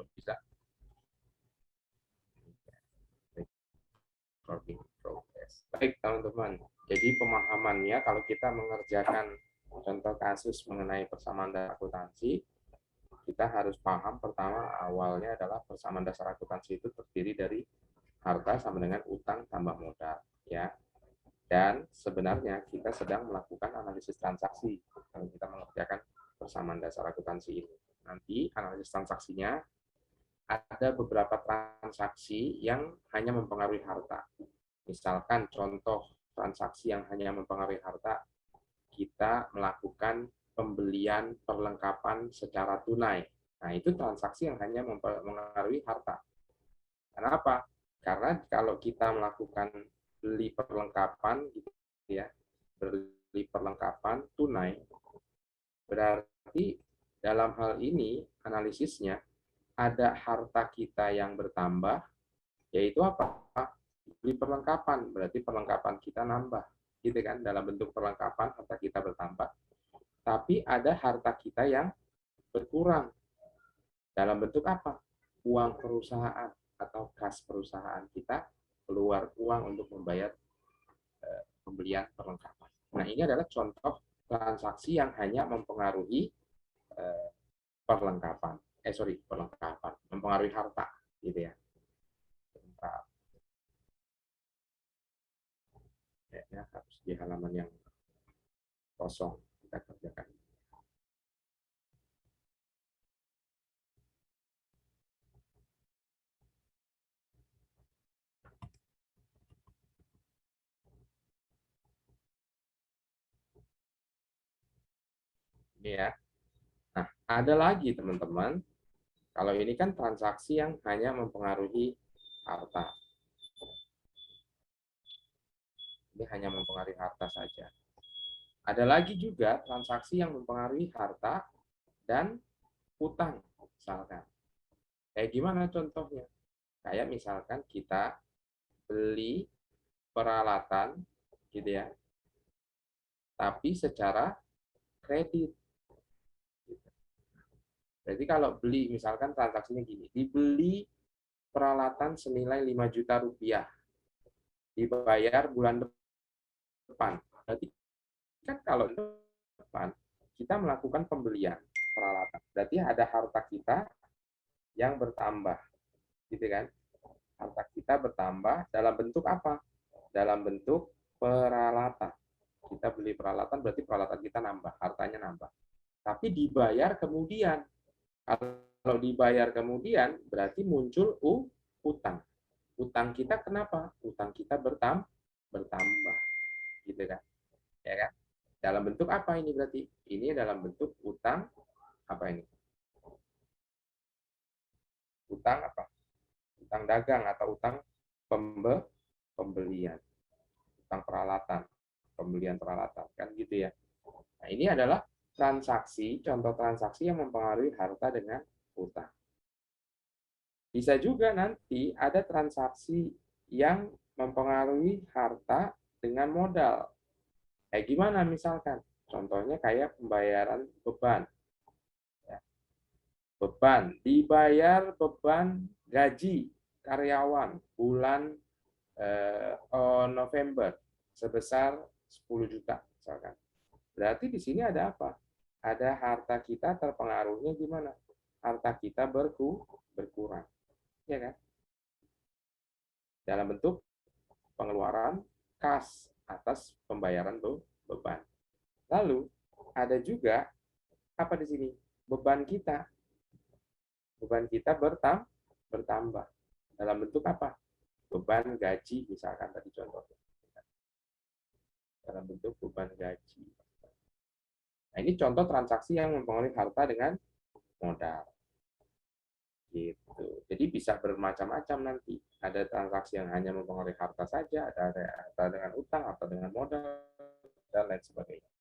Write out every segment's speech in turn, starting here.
belum bisa. Recording progress. Baik teman-teman, jadi pemahamannya kalau kita mengerjakan contoh kasus mengenai persamaan dasar akuntansi, kita harus paham pertama awalnya adalah persamaan dasar akuntansi itu terdiri dari harta sama dengan utang tambah modal, ya. Dan sebenarnya kita sedang melakukan analisis transaksi kalau kita mengerjakan persamaan dasar akuntansi ini. Nanti analisis transaksinya ada beberapa transaksi yang hanya mempengaruhi harta. Misalkan contoh transaksi yang hanya mempengaruhi harta, kita melakukan pembelian perlengkapan secara tunai. Nah, itu transaksi yang hanya mempengaruhi harta. Kenapa? Karena kalau kita melakukan beli perlengkapan, gitu ya, beli perlengkapan tunai, berarti dalam hal ini analisisnya ada harta kita yang bertambah, yaitu apa? Beli perlengkapan, berarti perlengkapan kita nambah, gitu kan? Dalam bentuk perlengkapan harta kita bertambah, tapi ada harta kita yang berkurang. Dalam bentuk apa? Uang perusahaan atau kas perusahaan kita keluar uang untuk membayar pembelian perlengkapan. Nah, ini adalah contoh transaksi yang hanya mempengaruhi perlengkapan. Perlengkapan, mempengaruhi harta, gitu ya. Ya, harus di halaman yang kosong kita kerjakan. Ini ya. Nah, ada lagi teman-teman. Kalau ini kan transaksi yang hanya mempengaruhi harta. Ini hanya mempengaruhi harta saja. Ada lagi juga transaksi yang mempengaruhi harta dan utang, misalkan. Kayak gimana contohnya? Kayak misalkan kita beli peralatan, gitu ya, tapi secara kredit. Jadi kalau beli, misalkan transaksinya gini, dibeli peralatan senilai 5 juta rupiah, dibayar bulan depan. Berarti kan kalau depan, kita melakukan pembelian peralatan. Berarti ada harta kita yang bertambah, gitu kan? Harta kita bertambah dalam bentuk apa? Dalam bentuk peralatan. Kita beli peralatan, berarti peralatan kita nambah, hartanya nambah. Tapi dibayar kemudian. Kalau dibayar kemudian, berarti muncul utang. Utang kita kenapa? Utang kita bertambah, gitu kan? Ya kan? Dalam bentuk apa ini berarti? Ini dalam bentuk utang apa ini? Utang apa? Utang dagang atau utang pembelian. Utang peralatan, pembelian peralatan, kan gitu ya. Nah, ini adalah transaksi, contoh transaksi yang mempengaruhi harta dengan utang. Bisa juga nanti ada transaksi yang mempengaruhi harta dengan modal. Kayak gimana misalkan? Contohnya kayak pembayaran beban. Ya. Beban, dibayar beban gaji karyawan bulan November sebesar 10 juta misalkan. Berarti di sini ada apa? Ada harta kita terpengaruhnya gimana? Harta kita berkurang. Ya kan? Dalam bentuk pengeluaran kas atas pembayaran beban. Lalu ada juga apa di sini? Beban kita. Beban kita bertambah. Dalam bentuk apa? Beban gaji misalkan tadi contohnya. Dalam bentuk beban gaji. Nah, ini contoh transaksi yang mempengaruhi harta dengan modal. Gitu. Jadi bisa bermacam-macam nanti. Ada transaksi yang hanya mempengaruhi harta saja, ada harta dengan utang, atau dengan modal, dan lain sebagainya.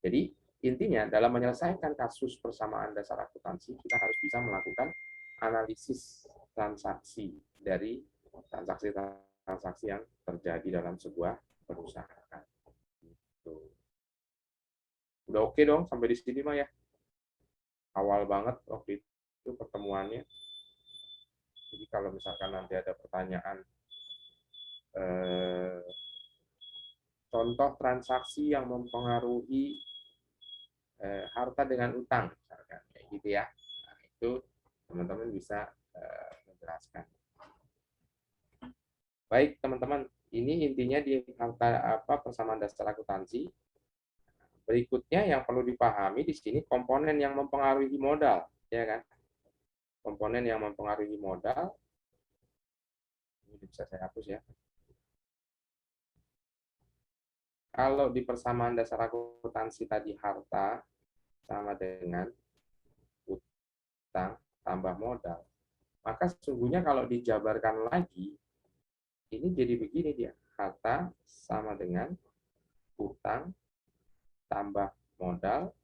Jadi intinya dalam menyelesaikan kasus persamaan dasar akuntansi, kita harus bisa melakukan analisis transaksi dari transaksi-transaksi yang terjadi dalam sebuah perusahaan. Gitu. Udah oke dong sampai di sini mah ya. Awal banget waktu itu pertemuannya. Jadi kalau misalkan nanti ada pertanyaan contoh transaksi yang mempengaruhi harta dengan utang, misalkan kayak gitu ya. Nah, itu teman-teman bisa menjelaskan. Baik teman-teman, ini intinya di harta persamaan dasar akuntansi. Berikutnya yang perlu dipahami di sini komponen yang mempengaruhi modal, ya kan? Komponen yang mempengaruhi modal. Ini bisa saya hapus ya. Kalau di persamaan dasar akuntansi tadi harta sama dengan utang tambah modal, maka sesungguhnya kalau dijabarkan lagi, ini jadi begini dia. Harta sama dengan utang tambah modal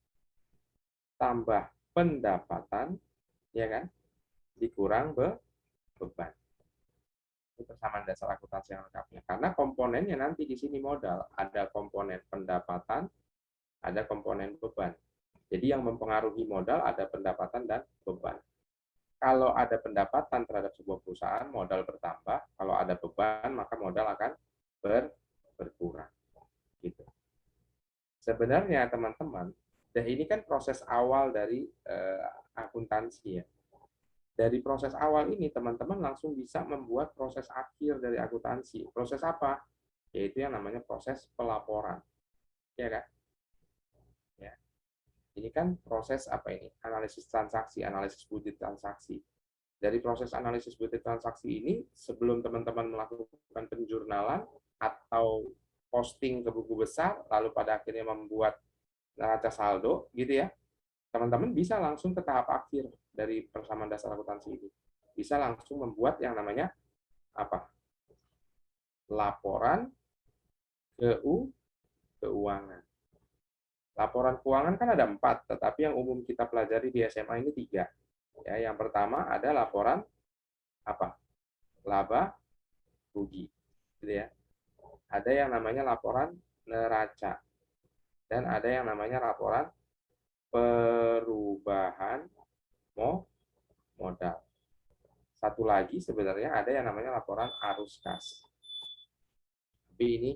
tambah pendapatan, ya kan? Dikurang beban. Itu persamaan dasar akuntansi yang lengkapnya. Karena komponennya nanti di sini modal, ada komponen pendapatan, ada komponen beban. Jadi yang mempengaruhi modal ada pendapatan dan beban. Kalau ada pendapatan terhadap sebuah perusahaan, modal bertambah. Kalau ada beban, maka modal akan berkurang. Gitu. Sebenarnya teman-teman, dan ini kan proses awal dari akuntansi ya. Dari proses awal ini teman-teman langsung bisa membuat proses akhir dari akuntansi. Proses apa? Yaitu yang namanya proses pelaporan. Ya kan? Ya. Ini kan proses apa ini? Analisis transaksi, analisis budget transaksi. Dari proses analisis budget transaksi ini, sebelum teman-teman melakukan penjurnalan atau posting ke buku besar, lalu pada akhirnya membuat neraca saldo, gitu ya, teman-teman bisa langsung ke tahap akhir dari persamaan dasar akuntansi ini. Bisa langsung membuat yang namanya apa? Laporan keuangan. Laporan keuangan kan ada 4, tetapi yang umum kita pelajari di SMA ini 3. Ya, yang pertama ada laporan apa? Laba rugi, gitu ya. Ada yang namanya laporan neraca dan ada yang namanya laporan perubahan modal. Satu lagi sebenarnya ada yang namanya laporan arus kas. Tapi ini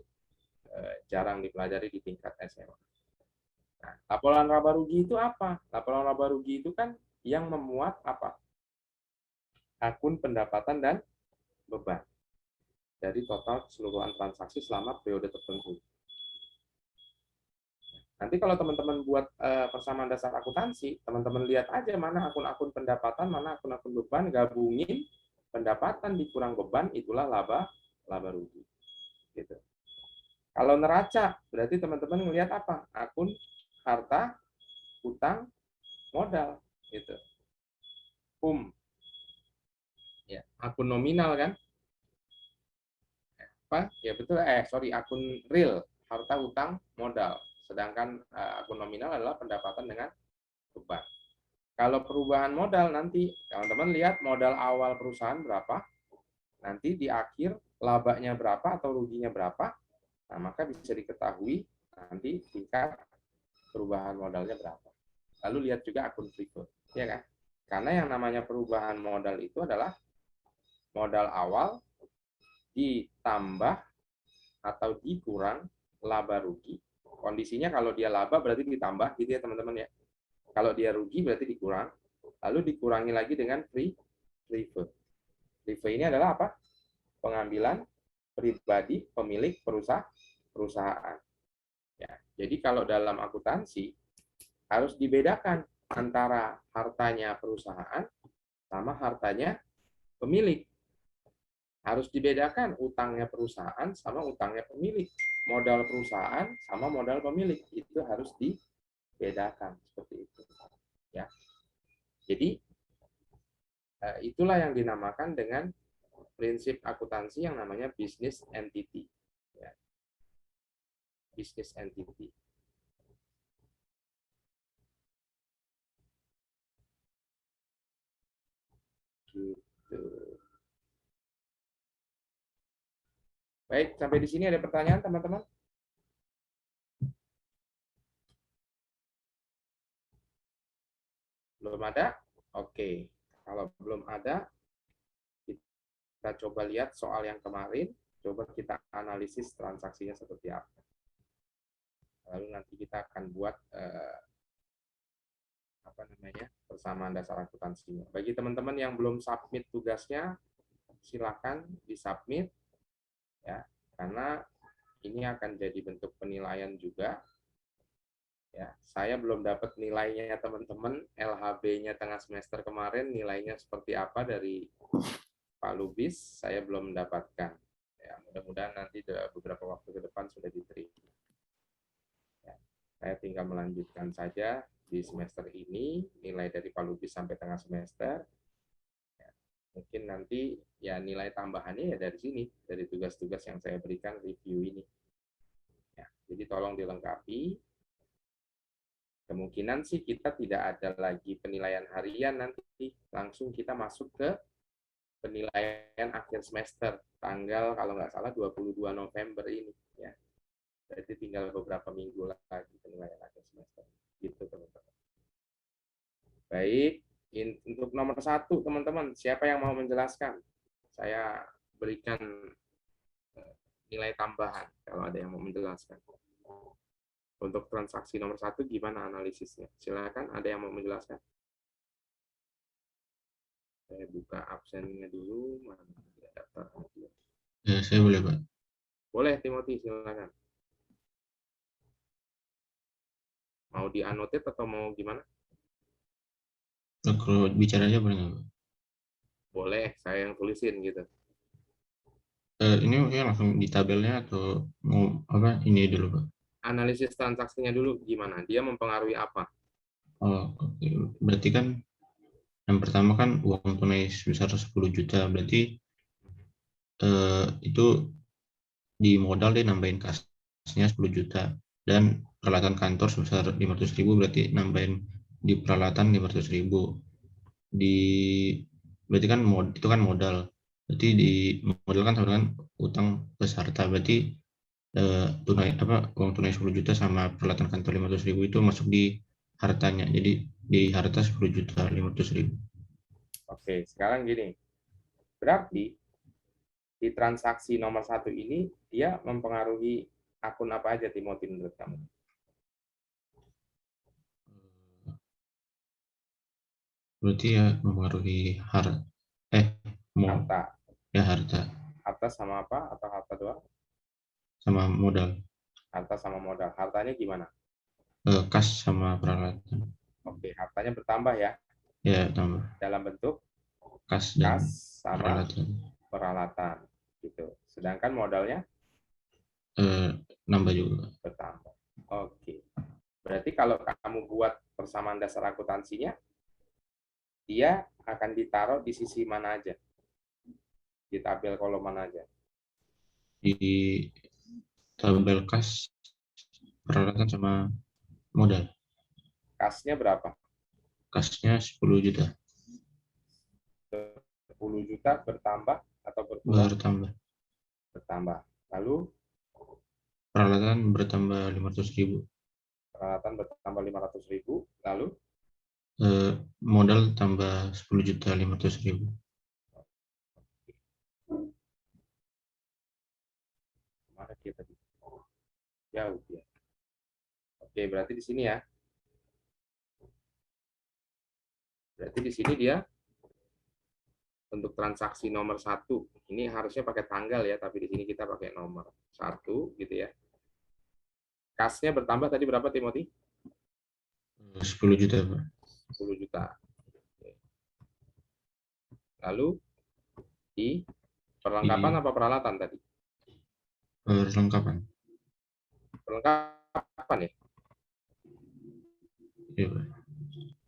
jarang dipelajari di tingkat SMA. Nah, laporan laba rugi itu apa? Laporan laba rugi itu kan yang memuat apa? Akun pendapatan dan beban dari total keseluruhan transaksi selama periode tertentu. Nanti kalau teman-teman buat persamaan dasar akuntansi, teman-teman lihat aja mana akun-akun pendapatan, mana akun-akun beban, gabungin pendapatan dikurang beban, itulah laba rugi. Gitu. Kalau neraca, berarti teman-teman melihat apa? Akun harta, utang, modal, gitu. Ya, akun nominal kan? Apa? Ya betul. Sorry, akun real, harta, utang, modal. Sedangkan akun nominal adalah pendapatan dengan beban. Kalau perubahan modal nanti teman-teman lihat modal awal perusahaan berapa, nanti di akhir labanya berapa atau ruginya berapa, nah maka bisa diketahui nanti tingkat perubahan modalnya berapa. Lalu lihat juga akun free float, ya kan? Karena yang namanya perubahan modal itu adalah modal awal ditambah atau dikurang laba rugi. Kondisinya kalau dia laba berarti ditambah gitu ya teman-teman ya. Kalau dia rugi berarti dikurang, lalu dikurangi lagi dengan free float. Free float ini adalah apa? Pengambilan pribadi pemilik perusahaan. Ya, jadi kalau dalam akuntansi harus dibedakan antara hartanya perusahaan sama hartanya pemilik. Harus dibedakan utangnya perusahaan sama utangnya pemilik. Modal perusahaan sama modal pemilik. Itu harus dibedakan seperti itu. Ya. Jadi itulah yang dinamakan dengan prinsip akuntansi yang namanya business entity. Ya. Business entity. Gitu. Baik, sampai di sini ada pertanyaan teman-teman? Belum ada? Oke. Kalau belum ada, Kita coba lihat soal yang kemarin, coba kita analisis transaksinya seperti apa. Lalu nanti kita akan buat persamaan dasar akuntansinya. Bagi teman-teman yang belum submit tugasnya, silakan disubmit ya, karena ini akan jadi bentuk penilaian juga. Ya, saya belum dapat nilainya teman-teman, LHB-nya tengah semester kemarin nilainya seperti apa dari Pak Lubis, saya belum mendapatkan. Ya, mudah-mudahan nanti beberapa waktu ke depan sudah diterima. Ya, saya tinggal melanjutkan saja di semester ini, nilai dari Pak Lubis sampai tengah semester. Ya, mungkin nanti ya nilai tambahannya ya dari sini, dari tugas-tugas yang saya berikan review ini. Ya, jadi tolong dilengkapi. Kemungkinan sih kita tidak ada lagi penilaian harian, nanti langsung kita masuk ke penilaian akhir semester tanggal kalau nggak salah 22 November ini ya. Jadi tinggal beberapa minggu lagi penilaian akhir semester. Gitu teman-teman. Baik, untuk nomor 1 teman-teman, siapa yang mau menjelaskan? Saya berikan nilai tambahan kalau ada yang mau menjelaskan. Untuk transaksi nomor 1 gimana analisisnya? Silakan, ada yang mau menjelaskan? Saya buka absennya dulu. Mana daftar? Ya, saya boleh, Pak. Boleh, Timothy, silakan. Mau dianotit atau mau gimana? Kalau bicara aja boleh nggak, Pak? Boleh, saya yang tulisin gitu. Ini mungkin langsung di tabelnya atau mau apa ini dulu, Pak? Analisis transaksinya dulu gimana? Dia mempengaruhi apa? Oh, oke. Berarti kan yang pertama kan uang tunai sebesar 10 juta. Berarti itu di modal dia nambahin kasnya 10 juta. Dan peralatan kantor sebesar 500.000, berarti nambahin di peralatan 500.000. Berarti kan itu kan modal. Berarti di modal kan sama dengan utang plus harta. Berarti uang tunai 10 juta sama peralatan kantor 500.000 itu masuk di hartanya. Jadi di harta 10 juta 500.000. Oke, sekarang gini. Berarti di transaksi nomor 1 ini dia mempengaruhi akun apa aja, Timothy, menurut kamu? Berarti ya mempengaruhi Harta. harta Harta sama apa? Atau harta doang? sama modal. Harta sama modal. Hartanya gimana? Kas sama peralatan. Oke, hartanya bertambah ya. Ya, tambah Dalam bentuk kas dan kas sama peralatan. peralatan. Gitu. Sedangkan modalnya Nambah juga. bertambah. Oke. Berarti kalau kamu buat persamaan dasar akuntansinya, dia akan ditaruh di sisi mana aja? Di tabel kolom mana aja? Di tabel kas, peralatan sama modal. Kasnya berapa? Kasnya 10 juta. 10 juta bertambah atau berkurang? Bertambah. Bertambah. Lalu Peralatan bertambah 500.000. peralatan bertambah 500.000. Lalu Modal tambah 10 juta 500.000. mana kita jauh ya. Oke, berarti di sini ya. Berarti di sini dia untuk transaksi nomor 1 ini harusnya pakai tanggal ya, tapi di sini kita pakai nomor 1 gitu ya. Kasnya bertambah tadi berapa, Timothy? 10 juta, Pak. 10 juta. Lalu di perlengkapan Di apa peralatan tadi? perlengkapan. Perlengkapan ya? Ya, Pak.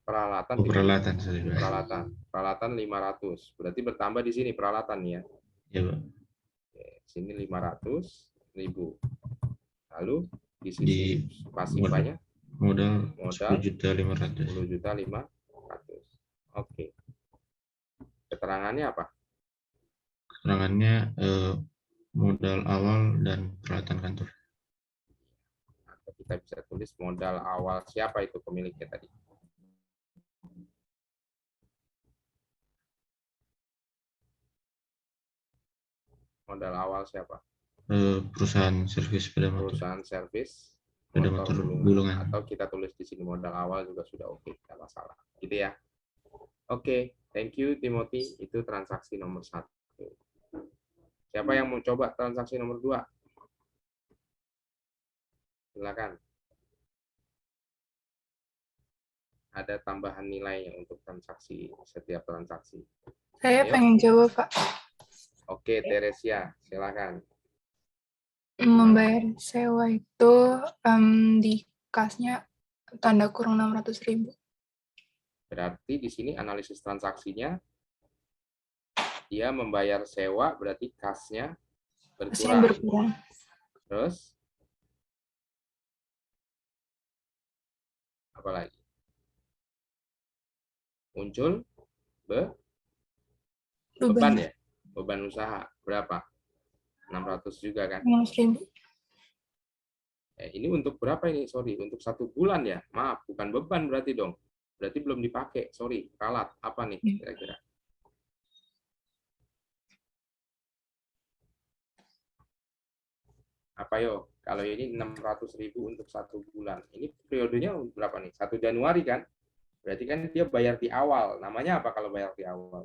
Peralatan Oh, 500. peralatan sorry, Pak. Peralatan 500. Berarti bertambah di sini peralatan ya. Ya, Pak. Oke, sini 500.000. Lalu di Di sisi pasifanya modal modal 10.500.000. 10.500.000. Oke. Keterangannya apa? Keterangannya modal awal dan peralatan kantor. Atau kita bisa tulis modal awal siapa itu pemiliknya tadi? Modal awal siapa? Perusahaan servis sepeda motor. Perusahaan servis Sepeda motor motor gulungan. gulungan. Atau kita tulis di sini modal awal juga sudah oke, tidak masalah. Gitu ya. Oke, thank you Timothy. Itu transaksi nomor 1. Siapa yang mau coba transaksi nomor 2? Silakan. Ada tambahan nilai untuk transaksi, setiap transaksi. Saya Ayo. pengen coba, Pak. Oke, Teresia, silakan. Membayar sewa itu di kasnya tanda kurung 600.000. Berarti di sini analisis transaksinya, dia membayar sewa, berarti kasnya Kasnya berkurang. berkurang. Terus, apa lagi? Muncul beban ya? Beban usaha. Berapa? 600 juga kan? 600.000. Ini untuk berapa ini? Sorry, untuk 1 bulan ya? Maaf, bukan beban berarti dong. Berarti belum dipakai. Sorry, ralat. Apa nih kira-kira? Apa yo? Kalau ini 600.000 untuk 1 bulan. Ini periodenya berapa nih? 1 Januari kan? Berarti kan dia bayar di awal. Namanya apa kalau bayar di awal?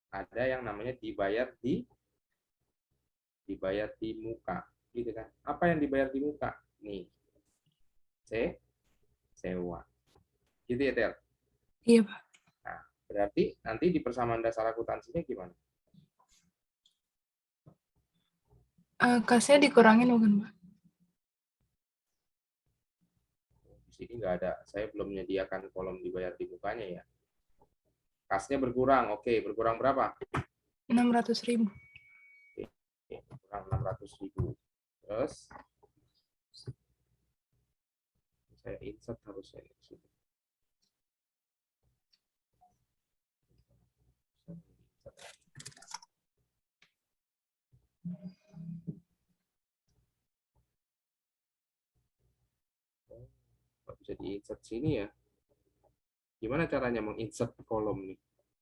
Ada yang namanya dibayar di muka. Gitu kan? Apa yang dibayar di muka? Nih. Sewa. Gitu ya, Tel? Iya, Pak. Nah, berarti nanti di persamaan dasar akuntansinya gimana? Kasnya dikurangin bukan, Pak? Di sini nggak ada. Saya belum menyediakan kolom dibayar di mukanya ya. Kasnya berkurang. Oke, berkurang berapa? 600.000. Kurang 600.000. Terus saya insert harusnya di sini. Nggak bisa di-insert sini ya. Gimana caranya menginsert kolom nih?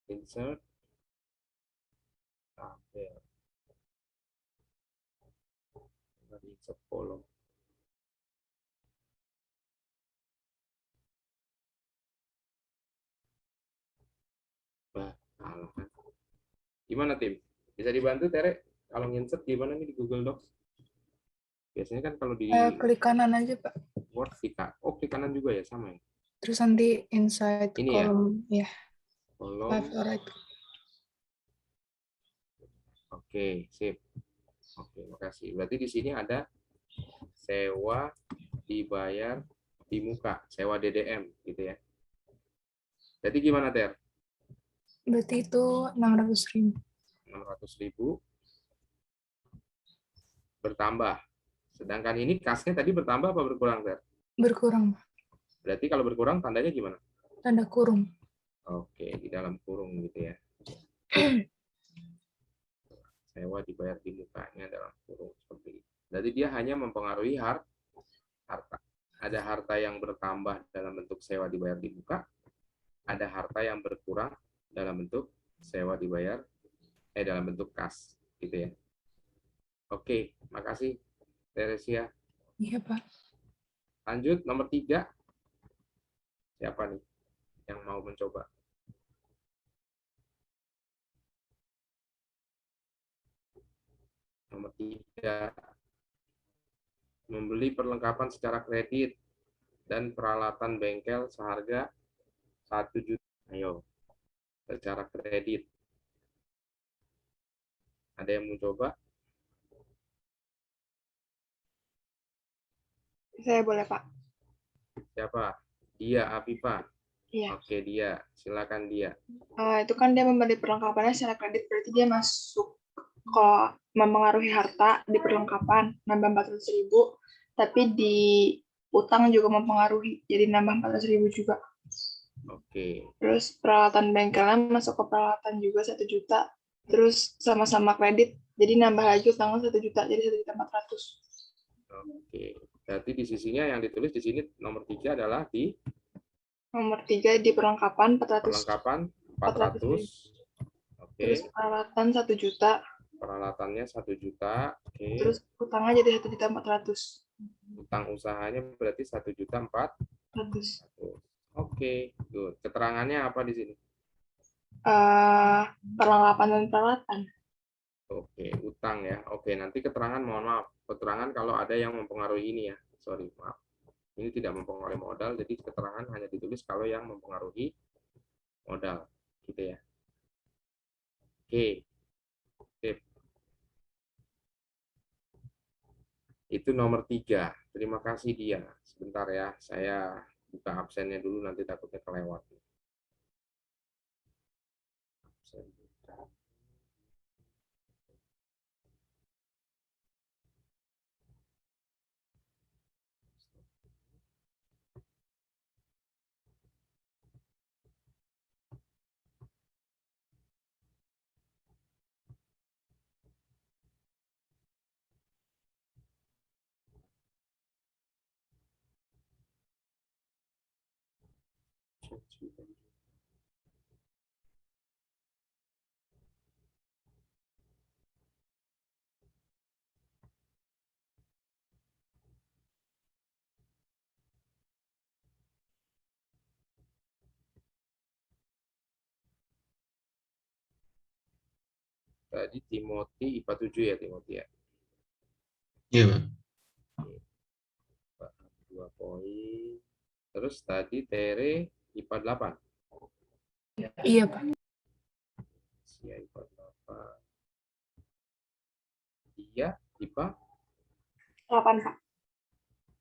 Insert tabel. Insert kolom. Bah, salah kan. Gimana tim? Bisa dibantu Tere? Kalau insert gimana nih di Google Docs? Biasanya kan kalau di Klik kanan aja, Pak. Word klik kanan juga ya, sama ya? Terus nanti inside Ini ya? kolom ya. Kolom. Left or right. Oke, sip. Oke, makasih. Berarti di sini ada sewa dibayar di muka, sewa DDM gitu ya. Jadi gimana, Ter? Berarti itu 600.000. 600.000 bertambah. Sedangkan ini kasnya tadi bertambah apa berkurang, Ter? Berkurang, Pak. Berarti kalau berkurang tandanya gimana? Tanda kurung. Oke, di dalam kurung gitu ya. Sewa dibayar di mukanya dalam kurung seperti itu. Jadi dia hanya mempengaruhi harta. Ada harta yang bertambah dalam bentuk sewa dibayar di muka, ada harta yang berkurang dalam bentuk sewa dibayar dalam bentuk kas gitu ya. Oke, makasih Teresia. Iya, Pak. Lanjut nomor 3. Siapa nih yang mau mencoba? Nomor 3. Membeli perlengkapan secara kredit dan peralatan bengkel seharga 1 juta. Ayo, secara kredit. Ada yang mau coba? Saya boleh, Pak. Siapa? Dia, Afifa. Iya. Oke, dia. Silakan dia. Itu kan dia membeli perlengkapannya secara kredit, berarti dia masuk kalau mempengaruhi harta di perlengkapan nambah 400.000, tapi di utang juga mempengaruhi, jadi nambah 400.000 juga. Oke. Terus peralatan bengkelnya masuk ke peralatan juga 1 juta, terus sama-sama kredit, jadi nambah lagi utangnya 1 juta, jadi 1.400.000. Oke. Berarti di sisinya yang ditulis di sini nomor 3 adalah di Nomor 3 di perlengkapan 400. perlengkapan 400. Terus peralatan 1 juta. Peralatannya 1 juta. Oke. Terus utangnya jadi 1.400.000. Utang usahanya berarti 1.400.000. Oke, good. Keterangannya apa di sini? Perlengkapan dan peralatan. Oke, utang ya. Oke, nanti keterangan, mohon maaf. Keterangan kalau ada yang mempengaruhi ini ya. Sorry, maaf. Ini tidak mempengaruhi modal, jadi keterangan hanya ditulis kalau yang mempengaruhi modal. Gitu ya. Oke. Sip. Itu nomor 3. Terima kasih dia. Sebentar ya, saya buka absennya dulu, nanti takutnya kelewat. Absen. Tadi Timothy IPA 7 ya, Timothy ya. Iya, Pak. 2 poin. Terus tadi Tere IPA 8. Iya, Pak. Sia IPA 8. Dia IPA 8, Pak.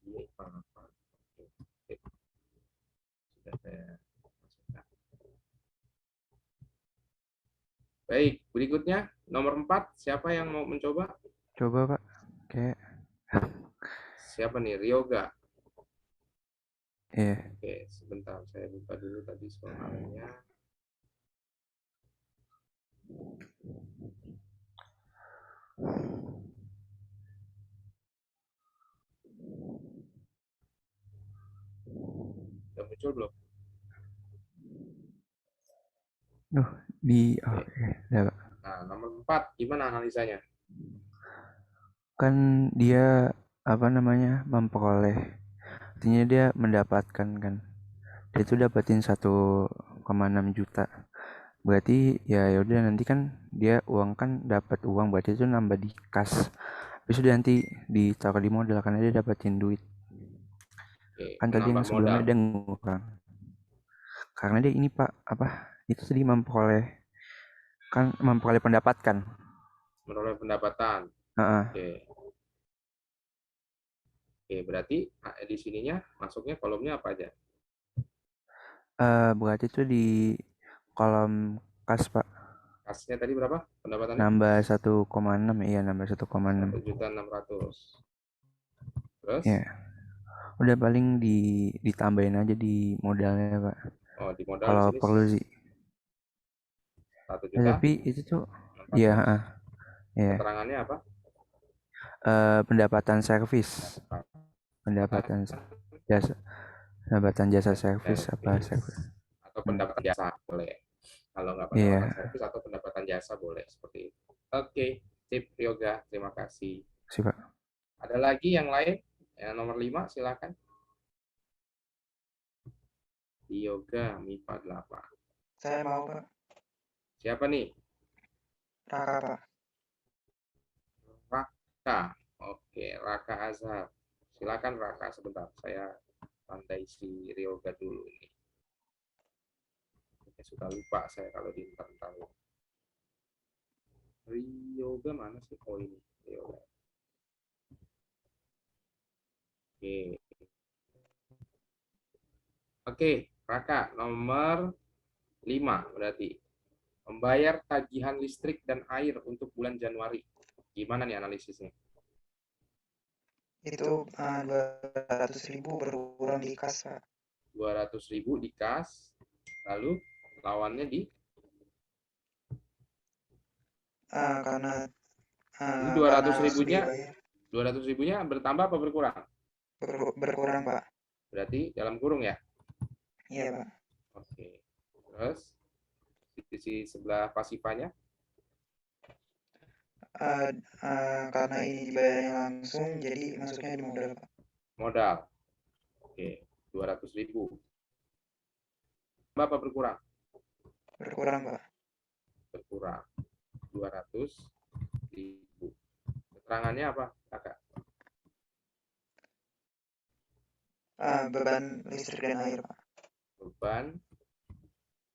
Dia IPA 8. Oke. Sudah saya masukkan. Baik, berikutnya nomor 4. Siapa yang mau mencoba? Coba, Pak. Kayak Siapa nih? Ryoga. iya. Oke, sebentar saya buka dulu tadi soalnya. Udah muncul belum? Oke, udah, Pak. Nah, nomor 4, gimana analisanya? Kan dia apa namanya memperoleh, artinya dia mendapatkan kan. Dia itu dapatin 1,6 juta. Berarti ya udah nanti kan dia uang kan dapat uang, berarti itu nambah di kas. Habis itu nanti ditaruh di modal karena dia dapatin duit. Oke, Kan tadi yang menambah sebelumnya modal. dia ngurang. Karena dia ini Pak, apa? Itu tadi memperoleh pendapatan. Menolak pendapatan. Heeh. Oke. Oke, berarti di sininya masuknya kolomnya apa aja? Berarti itu di kolom kas Pak. Kasnya tadi berapa pendapatannya? Nambah 1,6 ya, nambah 1,6. 1.600.000. Terus? Ya. Udah paling ditambahin aja di modalnya, Pak. Oh, di modal Kalau di sini perlu sih. 1 Ya, juta. tapi itu tuh 400. ya, ya. Keterangannya apa? Pendapatan servis. Pendapatan jasa servis apa servis. Atau pendapatan jasa boleh. Kalau nggak Iya. pendapatan servis atau pendapatan jasa boleh seperti itu. Oke, tip Yoga, terima kasih. Sih, Pak. Ada lagi yang lain? Yang nomor 5, silakan. Yoga MIPA 8. Saya mau, Pak. Siapa nih? Raka, Pak. Raka. Oke, Raka Azhar. Silakan Raka, sebentar. Saya tandai si Ryoga dulu ini. Suka lupa saya kalau diintar-intar. Ryoga mana sih? Oh ini, Ryoga. Oke. Oke, Raka, nomor 5 berarti. Membayar tagihan listrik dan air untuk bulan Januari. Gimana nih analisisnya? Itu 200.000 berkurang di kas, Pak. 200.000 di kas, lalu lawannya di Karena ini 200.000-nya dibayar 200.000-nya bertambah apa berkurang? berkurang, Pak. Berarti dalam kurung ya? Iya, Pak. Oke. Terus di sisi sebelah pasifanya Karena ini dibayarnya langsung, jadi masuknya di modal, Pak. Modal. Oke, 200.000. Berapa berkurang? Berkurang, Pak. Berkurang. 200.000. Keterangannya apa, Kakak? Beban listrik dan air, Pak. Beban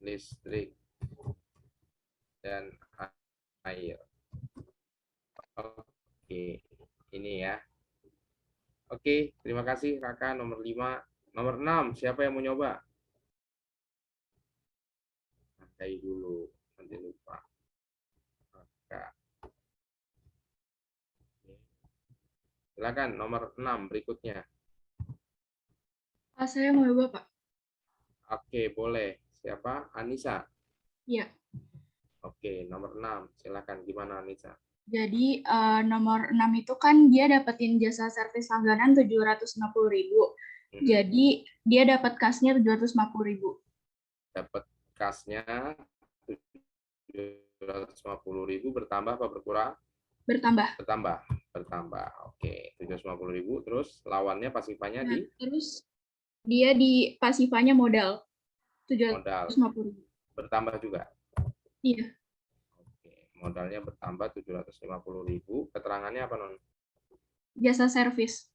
listrik dan air. Oke, ini ya. Oke, terima kasih Kakak. Nomor 5. Nomor 6, siapa yang mau nyoba? Nanti dulu, nanti lupa. Kakak. Silakan, nomor 6 berikutnya. Saya mau coba, Pak. Oke, boleh. Siapa? Anissa. Iya. Oke, nomor 6. Silakan, gimana Anissa? Jadi nomor 6 itu kan dia dapetin jasa servis langganan 750.000. Jadi dia dapat kasnya 750.000. Dapat kasnya 750.000 bertambah apa berkurang? Bertambah. Bertambah. Oke, 750.000. Terus lawannya pasifannya Nah, terus dia di pasifannya modal 750.000. Bertambah juga. Iya. Oke, modalnya bertambah 750.000. Keterangannya apa, Non? Jasa servis.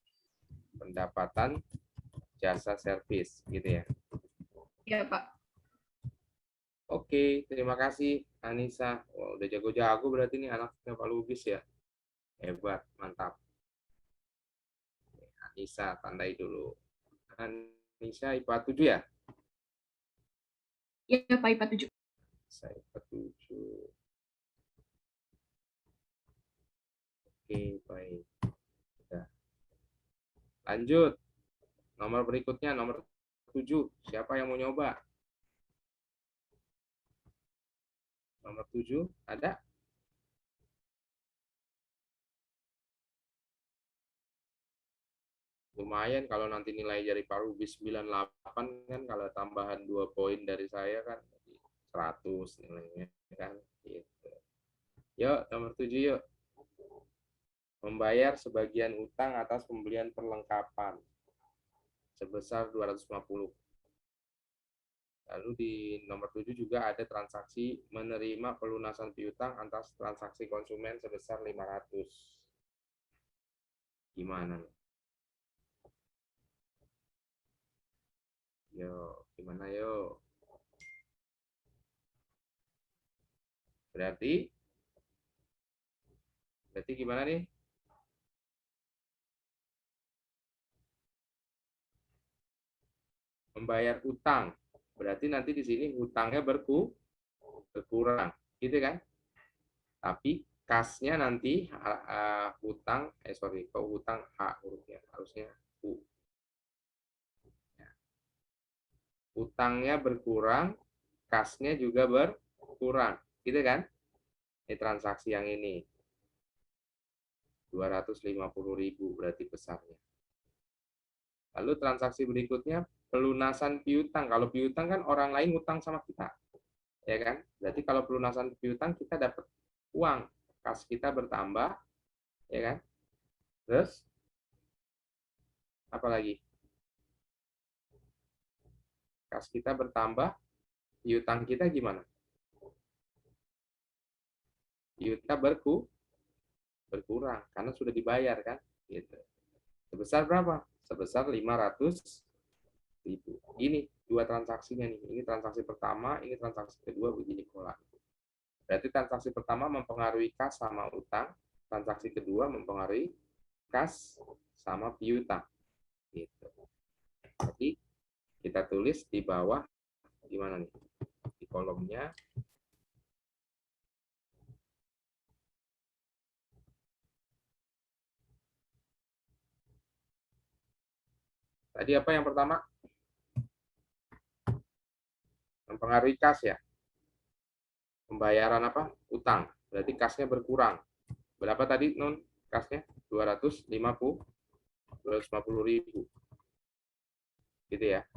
Pendapatan jasa servis, gitu ya. Iya, Pak. Oke, terima kasih Anissa. Wah, udah jago-jago berarti ini anaknya Pak Lubis ya. Hebat, mantap. Anissa, tandai dulu. Anissa IPA 7 ya? Iya, Pak, IPA 7. Saya IPA 7. Oke, baik. Sudah. Lanjut. Nomor berikutnya, nomor 7. Siapa yang mau nyoba? Nomor 7, ada? Lumayan kalau nanti nilai dari Pak Lubis 98 kan, kalau tambahan 2 poin dari saya kan 100 nilainya kan. Gitu. Yuk, nomor 7 yuk. Membayar sebagian utang atas pembelian perlengkapan sebesar 250. Lalu di nomor 7 juga ada transaksi menerima pelunasan piutang atas transaksi konsumen sebesar 500. Gimana nih? Yo, gimana yo? Berarti gimana nih? Membayar utang. Berarti nanti di sini hutangnya berkurang, gitu kan? Tapi kasnya nanti hutang, kalau hutang H hurufnya, harusnya U. Utangnya berkurang, kasnya juga berkurang, gitu kan? Ini transaksi yang ini 250.000 berarti besarnya. Lalu transaksi berikutnya pelunasan piutang. Kalau piutang kan orang lain utang sama kita, ya kan? Berarti kalau pelunasan piutang kita dapat uang, kas kita bertambah, ya kan? Terus apa lagi? Kas kita bertambah, piutang kita gimana? Piutang berkurang karena sudah dibayar kan? Gitu. Sebesar berapa? Sebesar 500.000. Ini dua transaksinya nih. Ini transaksi pertama, ini transaksi kedua begini pola. Berarti transaksi pertama mempengaruhi kas sama utang, transaksi kedua mempengaruhi kas sama piutang. Gitu. Jadi kita tulis di bawah gimana nih? Di kolomnya tadi apa yang pertama? Mempengaruhi kas ya. Pembayaran apa? Utang. Berarti kasnya berkurang. Berapa tadi non kasnya? 250.000. Gitu ya.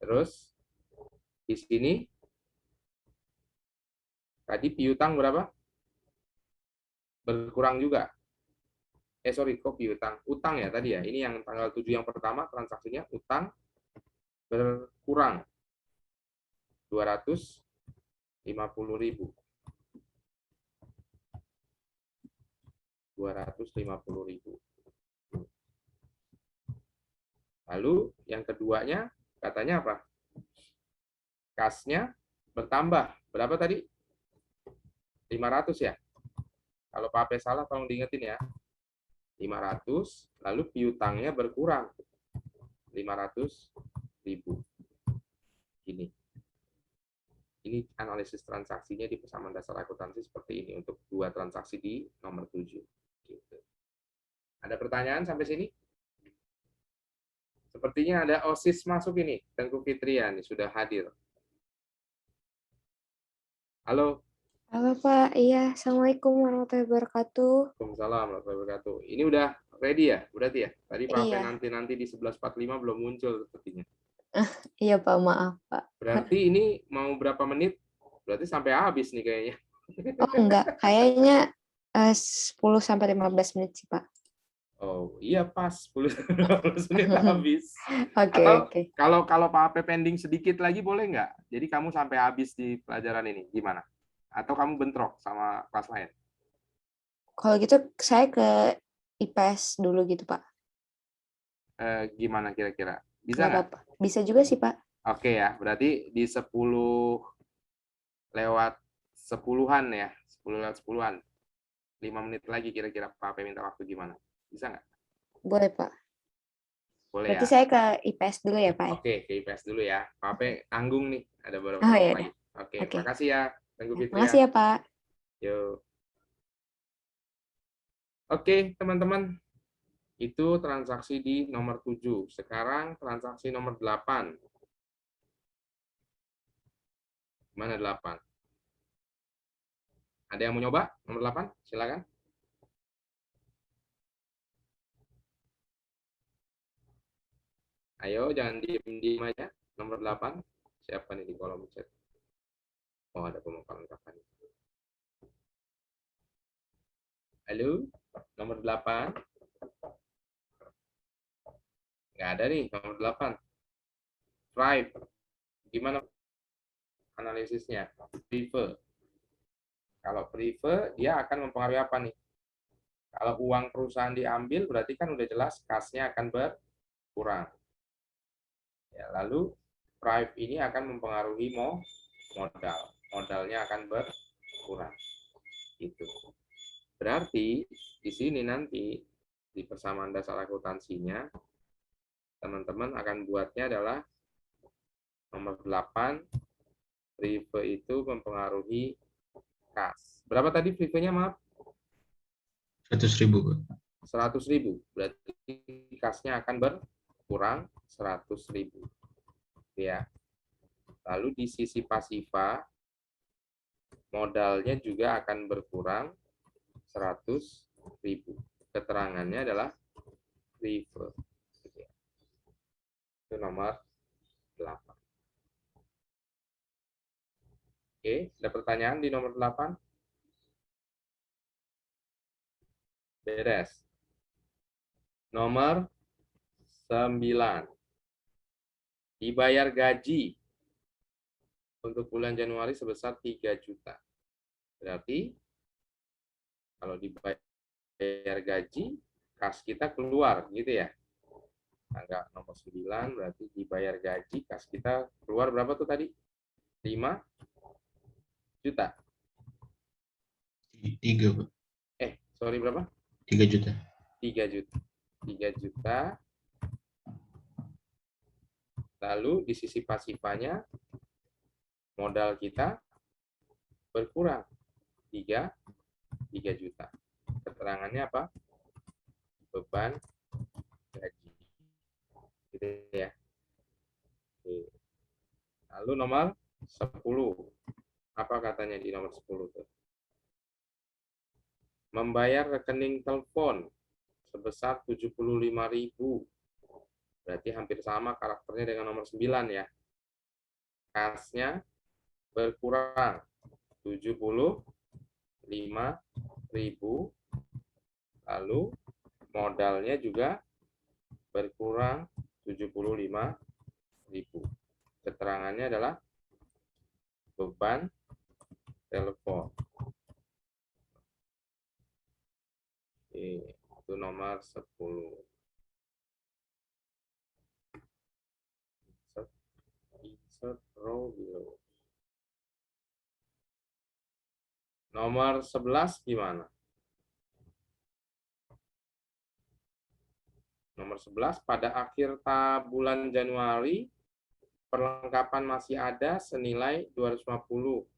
Terus di sini tadi piutang berapa? berkurang juga. Sorry, kok piutang? Utang ya tadi ya. Ini yang tanggal 7 yang pertama transaksinya utang berkurang 250.000. 250.000. Lalu yang keduanya katanya apa? Kasnya bertambah. Berapa tadi? 500 ya. Kalau Pak Ape salah tolong diingetin ya. 500, lalu piutangnya berkurang 500.000. Ini analisis transaksinya di persamaan dasar akuntansi seperti ini untuk dua transaksi di nomor 7. Gitu. Ada pertanyaan sampai sini? Sepertinya ada OSIS masuk ini. Tengku Fitrian sudah hadir. Halo. Halo Pak, iya. Assalamualaikum warahmatullahi wabarakatuh. Waalaikumsalam warahmatullahi wabarakatuh. Ini udah ready ya? Berarti ya? Tadi Pak Ape Iya. nanti di 11.45 belum muncul sepertinya. Iya Pak, maaf Pak. Berarti ini mau berapa menit? Berarti sampai habis nih kayaknya. Oh enggak, kayaknya 10-15 menit sih Pak. Oh iya pas 10-15 menit habis. Oke, Atau oke. kalau Pak Ape pending sedikit lagi boleh nggak? Jadi kamu sampai habis di pelajaran ini gimana? Atau kamu bentrok sama kelas lain? Kalau gitu saya ke IPS dulu gitu Pak. Gimana kira-kira? Bisa Nggak nggak? apa-apa. Bisa juga sih Pak. Oke ya, berarti di 10 lewat 10-an ya, 10 lewat 10-an. 5 menit lagi kira-kira Pak Ape minta waktu gimana? Bisa nggak? Boleh Pak. Boleh Berarti ya? saya ke IPS dulu ya Pak. Oke, ke IPS dulu ya. Pak Ape tanggung nih, ada beberapa Oh, kelompok iya, lagi. Oke, Oke. makasih ya. Tengku Fitri Makasih ya Pak. Yuk. Oke, teman-teman. Itu transaksi di nomor 7. Sekarang transaksi nomor 8. Mana 8? Ada yang mau nyoba? Nomor 8? Silakan. Ayo, jangan diem-diem aja. Nomor 8. Siapa nih di kolom chat? Oh, ada pemaparan kapan. Halo, nomor 8. Nggak ada nih, nomor 8. Drive. Gimana analisisnya? Prefer. Kalau prefer, dia akan mempengaruhi apa nih? Kalau uang perusahaan diambil, berarti kan udah jelas kasnya akan berkurang. Ya, lalu drive ini akan mempengaruhi modal. Modalnya akan berkurang. Itu. Berarti di sini nanti di persamaan dasar akuntansinya teman-teman akan buatnya adalah nomor 8 prefer itu mempengaruhi kas. Berapa tadi prefernya maaf? 100.000 Pak. 100.000. Berarti kasnya akan berkurang 100.000. Ya. Lalu di sisi pasifa modalnya juga akan berkurang 100.000. Keterangannya adalah prefer. Itu nomor 8. Oke, ada pertanyaan di nomor 8? Beres. Nomor 9. Dibayar gaji untuk bulan Januari sebesar 3 juta. Berarti kalau dibayar gaji, kas kita keluar gitu ya. Tanggal nomor 9 berarti dibayar gaji, kas kita keluar berapa tuh tadi? 5 juta. 3 Pak. Sorry berapa? 3 juta. 3 juta. 3 juta. Lalu di sisi pasifanya modal kita berkurang 3 juta. Keterangannya apa? Beban gaji. Gitu ya. Oke. Lalu nomor 10. Apa katanya di nomor 10 tuh? Membayar rekening telepon sebesar 75.000. Berarti hampir sama karakternya dengan nomor 9 ya. Kasnya berkurang 75.000. lalu modalnya juga berkurang 75.000. Keterangannya adalah beban telepon. Oke, itu nomor 10. Insert row below. Nomor 11 gimana? Nomor 11, pada akhir bulan Januari, perlengkapan masih ada senilai 250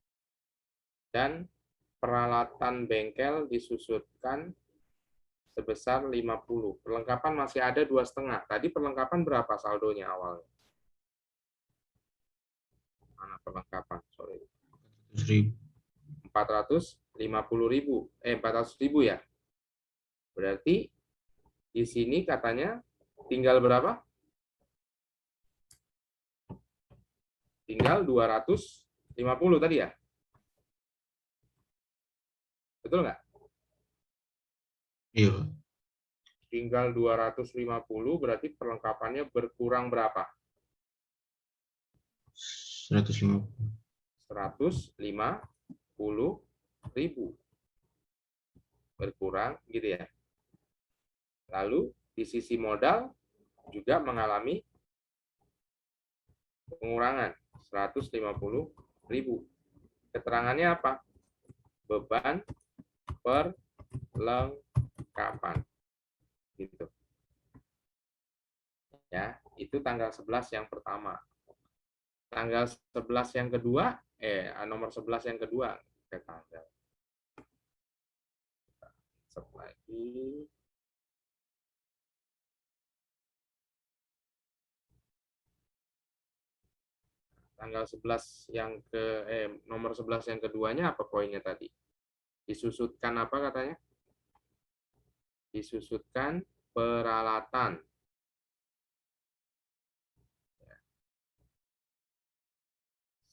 dan peralatan bengkel disusutkan sebesar 50. Perlengkapan masih ada 2,5. Tadi perlengkapan berapa saldonya awalnya? Mana perlengkapan? Sorry. 450.000. 400.000 ya. Berarti di sini katanya tinggal berapa? Tinggal 250 tadi ya? Betul nggak? Iya. Tinggal 250 berarti perlengkapannya berkurang berapa? 150. 150.000. Berkurang gitu ya. Lalu di sisi modal juga mengalami pengurangan 150.000. Keterangannya apa? Beban perlengkapan. Gitu. Ya, itu tanggal 11 yang pertama. Tanggal 11 yang kedua, nomor 11 yang kedua ke tanggal. Insert lagi. Tanggal 11 yang nomor 11 yang keduanya apa poinnya tadi? Disusutkan apa katanya? Disusutkan peralatan.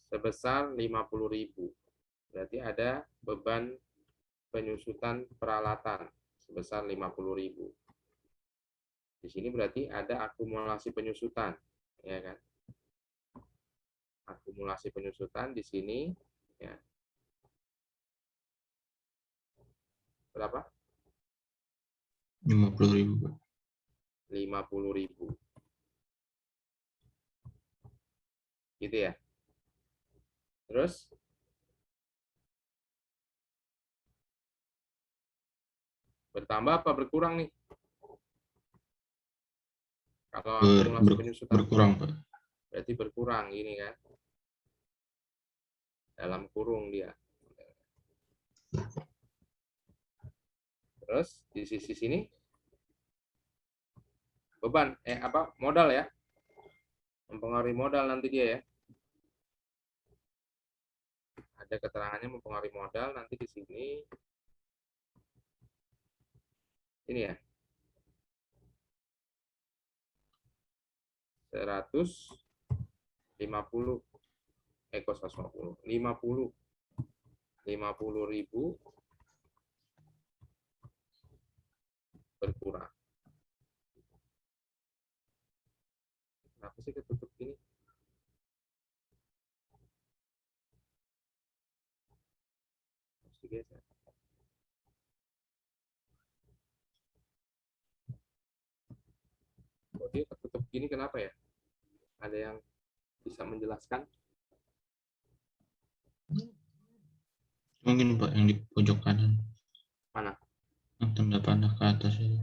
Sebesar 50.000. Berarti ada beban penyusutan peralatan sebesar 50.000. Di sini berarti ada akumulasi penyusutan, ya kan? Akumulasi penyusutan di sini ya. Berapa? 50.000. 50.000. Gitu ya. Terus bertambah apa berkurang nih? Kalau akumulasi penyusutan Berkurang, Pak. berarti berkurang ini kan. Dalam kurung dia. Terus di sisi sini beban modal ya. Mempengaruhi modal nanti dia ya. Ada keterangannya mempengaruhi modal nanti di sini. Ini ya. 150 50.000 berkurang. Kenapa sih ketutup gini? Harus digeser. Kok dia ketutup gini kenapa ya? Ada yang bisa menjelaskan? Mungkin Pak yang di pojok kanan. Mana? Yang tanda panah ke atas itu.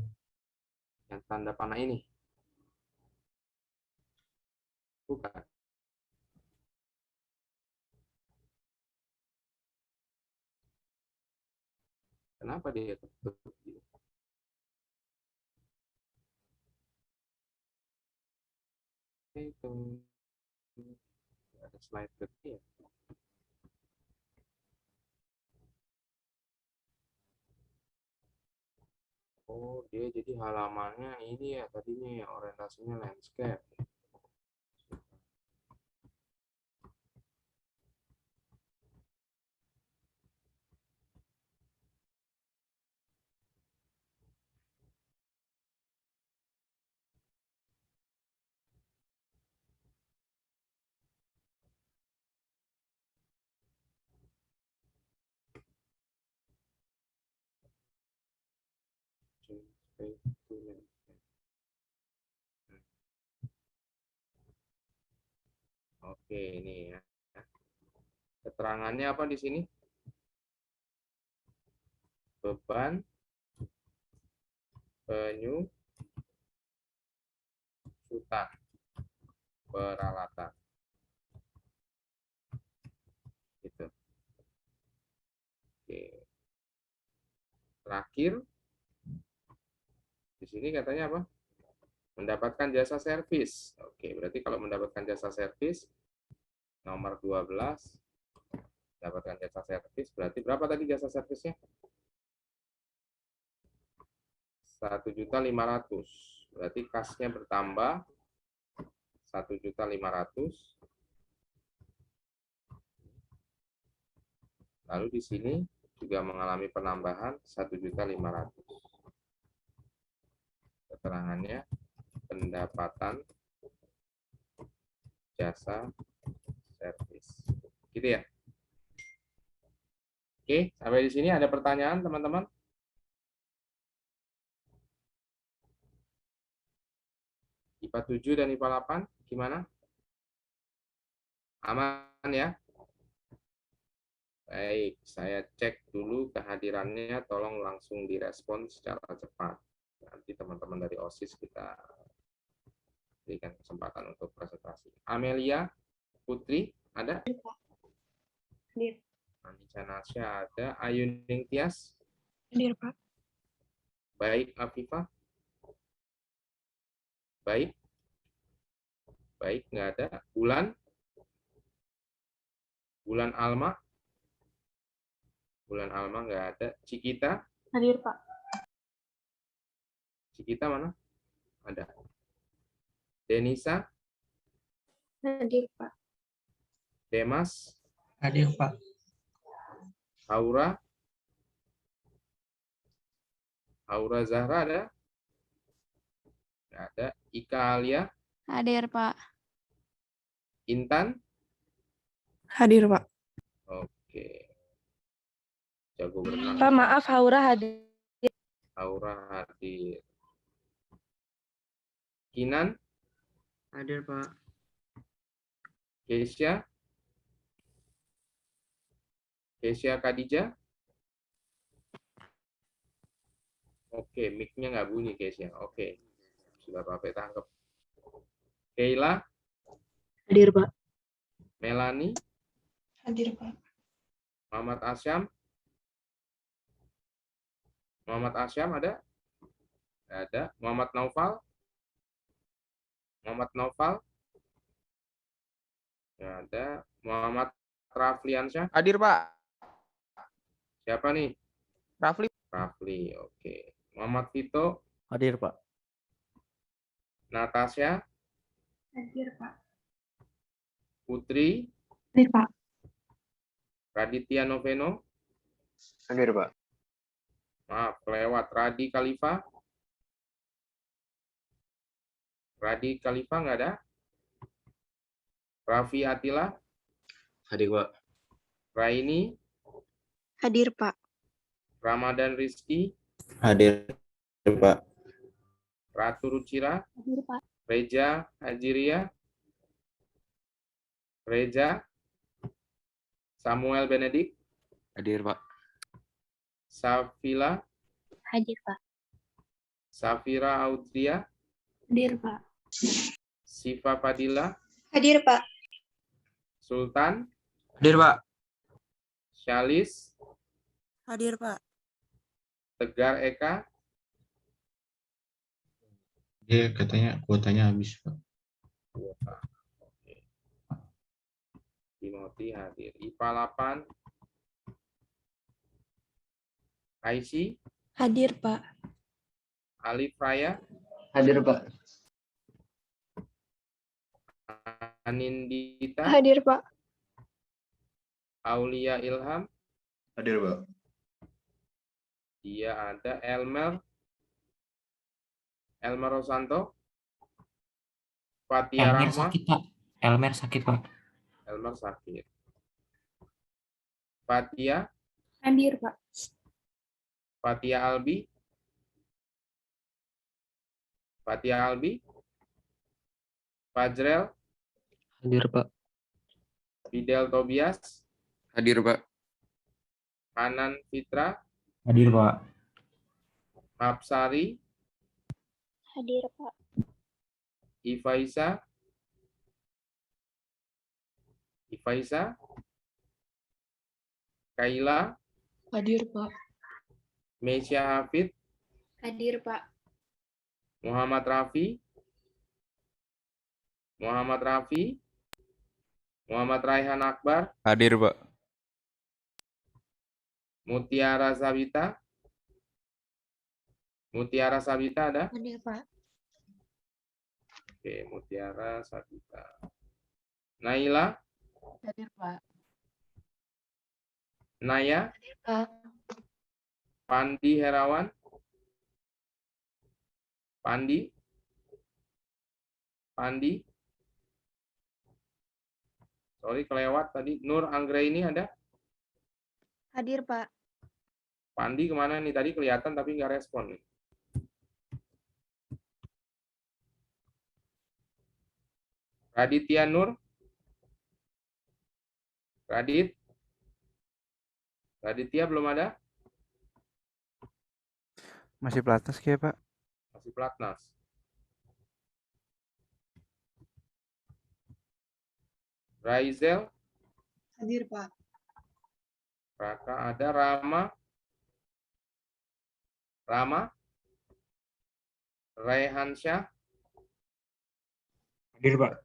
Yang tanda panah ini? Bukan. Kenapa dia ketutup gini? Itu ada slide kecil. Oh, dia jadi halamannya ini ya tadinya ya orientasinya landscape. Oke, ini ya. Keterangannya apa di sini? Beban penyusutan peralatan. Gitu. Oke. Terakhir, di sini katanya apa? Mendapatkan jasa servis. Oke, berarti kalau mendapatkan jasa servis, nomor 12, mendapatkan jasa servis, berarti berapa tadi jasa servisnya? 1.500.000. Berarti kasnya bertambah 1.500.000. Lalu di sini juga mengalami penambahan 1.500.000. Keterangannya pendapatan jasa servis. Gitu ya. Oke, sampai di sini ada pertanyaan teman-teman? IPA 7 dan IPA 8 gimana? Aman ya? Baik, saya cek dulu kehadirannya, tolong langsung direspon secara cepat. Nanti teman-teman dari OSIS kita berikan kesempatan untuk presentasi. Amelia Putri, ada? Hadir. Anica Nasya ada. Ayuning Tias? Hadir, Pak. Baik, Afifah? Baik? Baik, nggak ada. Bulan? Bulan Alma? Bulan Alma nggak ada. Cikita? Hadir, Pak. Cikita mana? Ada. Denisa? Hadir, Pak. Demas? Hadir, Pak. Aura? Aura Zahra ada? Nggak ada. Ika Alia? Hadir, Pak. Intan? Hadir, Pak. Oke. Jago berenang. Pak, maaf, Haura hadir. Aura hadir. Kinan? Hadir, Pak. Keisha? Keisha Khadijah? Oke, mic-nya nggak bunyi Keisha. Oke. Sudah Bapak tangkap. Keila? Hadir, Pak. Melani? Hadir, Pak. Muhammad Asyam? Muhammad Asyam ada? Nggak ada. Muhammad Naufal? Muhammad Naufal? Nggak ada. Muhammad Rafliansyah? Hadir, Pak. Siapa nih? Rafli. Rafli, oke. Muhammad Vito? Hadir, Pak. Natasha? Hadir, Pak. Putri? Hadir, Pak. Raditya Noveno? Hadir, Pak. Maaf, lewat. Radi Khalifa? Radi Khalifa nggak ada? Raffi Atila? Hadir, Pak. Raini? Hadir, Pak. Ramadan Rizky? Hadir, Pak. Ratu Rucira? Hadir, Pak. Reja Hajiria? Reja? Samuel Benedik? Hadir, Pak. Safila? Hadir, Pak. Safira Audria? Hadir, Pak. Siva Fadila? Hadir, Pak. Sultan? Hadir, Pak. Syalis? Hadir, Pak. Tegar Eka? Dia katanya kuotanya habis, Pak. Kuota. Oke. Timothy hadir. IPA 8? Aisy? Hadir, Pak. Alif Raya? Hadir, Pak. Anindita? Hadir, Pak. Aulia Ilham? Hadir, Pak. Dia ada. Elmer? Elmer Rosanto? Fatia Elmer Rahma? sakit, Pak. Elmer sakit, Pak. Elmer sakit. Fatia? Hadir, Pak. Fatia Albi? Fatia Albi? Fajrel? Hadir, Pak. Fidel Tobias, Hadir, Pak. Hanan Fitra, Hadir, Pak. Mapsari, Hadir, Pak. Ifaisa, Kaila, Hadir, Pak. Mesya Hafid, Hadir, Pak. Muhammad Rafi, Muhammad Raihan Akbar, Hadir, Pak. Mutiara Sabita ada? Hadir, Pak. Oke, Mutiara Sabita. Naila, Hadir, Pak. Naya, Pak. Pandi Herawan, Pandi, sorry kelewat tadi. Nur Anggraini ada? Hadir, Pak. Pandi kemana nih? Tadi kelihatan tapi nggak respon nih. Raditya Nur, Raditya belum ada? Masih pelatnas kayak Pak. Masih pelatnas. Raizel, Hadir, Pak. Raka ada. Rama, Raihansyah, Hadir, Pak.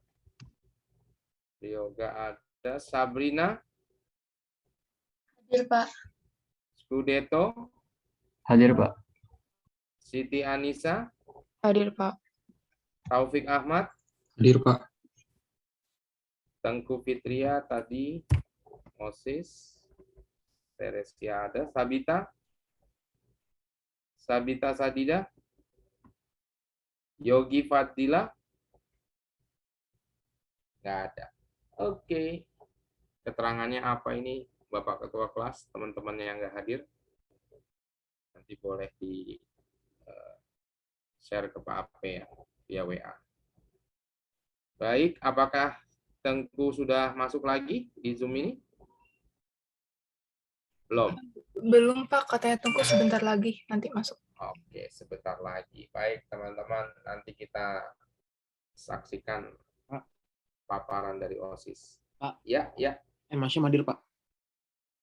Yoga ada. Sabrina, Hadir, Pak. Scudeto, Hadir, Pak. Siti Anissa, Hadir, Pak. Taufik Ahmad, Hadir, Pak. Tengku Fitria tadi, Moses, Teresia ada. Sabita Sadida, Yogi Fadila, nggak ada. Oke. Keterangannya apa ini, Bapak Ketua Kelas, teman-teman yang nggak hadir? Nanti boleh di share ke Pak AP ya, via WA. Baik, apakah Tengku sudah masuk lagi di Zoom ini? Belum? Belum, Pak. Katanya tunggu sebentar lagi. Nanti masuk. Oke, sebentar lagi. Baik, teman-teman, nanti kita saksikan paparan dari OSIS. Pak. Ya. M. Asyam hadir, Pak.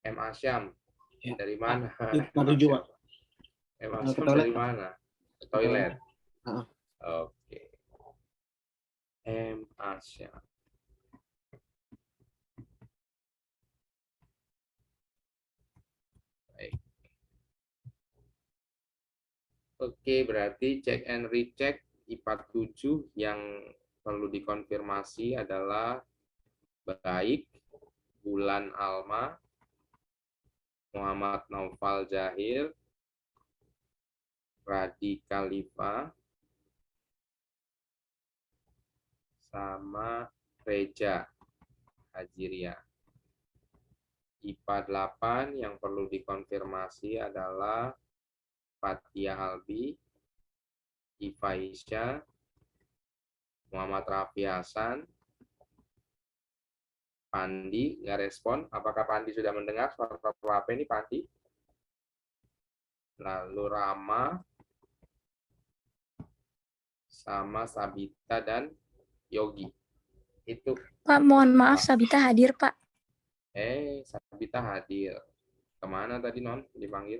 M. Asyam. Ya. Dari mana? Pak 7, Pak. M. Asyam Ke toilet, dari Pak. mana? Ke toilet. Heeh. Oke. M. Asyam. Baik. Oke, berarti check and recheck IPA 7 yang perlu dikonfirmasi adalah baik Bulan Alma, Muhammad Naufal Jahir, Radi Khalifa, sama Reja Hajiria. IPA 8 yang perlu dikonfirmasi adalah Fatia Albi, Ifaisha, Muhammad Rafi Hasan, Pandi, nggak respon. Apakah Pandi sudah mendengar suara apa ini, Pandi? Lalu Rama, sama Sabita dan Yogi. Itu. Pak, mohon maaf, Sabita hadir, Pak. Sabita hadir. Kemana tadi, Non? Dipanggil?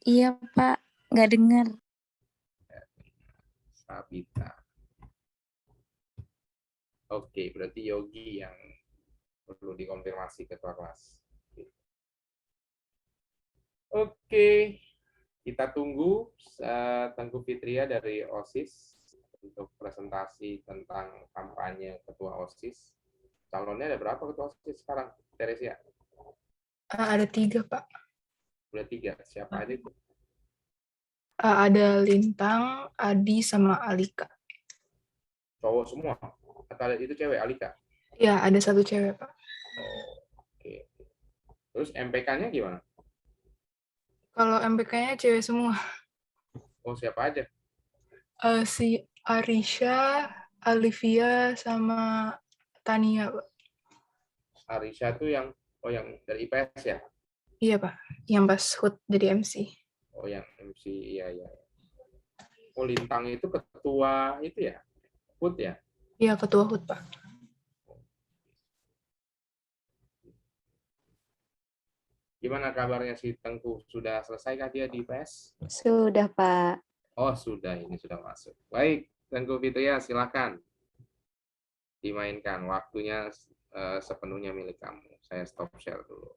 Iya, Pak. Nggak dengar. Sabita. Oke, berarti Yogi yang perlu dikonfirmasi ketua kelas. Oke, kita tunggu Tengku Fitria dari OSIS untuk presentasi tentang kampanye ketua OSIS. Calonnya ada berapa ketua OSIS sekarang, Teresia? Ada 3, Pak. Udah 3, siapa aja itu? Ada Lintang, Adi, sama Alika. Cowok semua? Atau itu cewek, Alika? Ya, ada 1 cewek, Pak. Oke. Terus MPK-nya gimana? Kalau MPK-nya cewek semua. Oh, siapa aja? Si Arisha, Alivia, sama Tania, Pak. Arisha itu yang dari IPS ya? Iya, Pak. Yang pas HUT jadi MC. Oh, yang MC, iya. Oh, Lintang itu ketua itu ya? HUT ya? Iya, ketua HUT, Pak. Gimana kabarnya si Tengku? Sudah selesaikah dia di IPS? Sudah, Pak. Oh, sudah. Ini sudah masuk. Baik, Tengku Fitria, silakan dimainkan. Waktunya sepenuhnya milik kamu. Saya stop share dulu.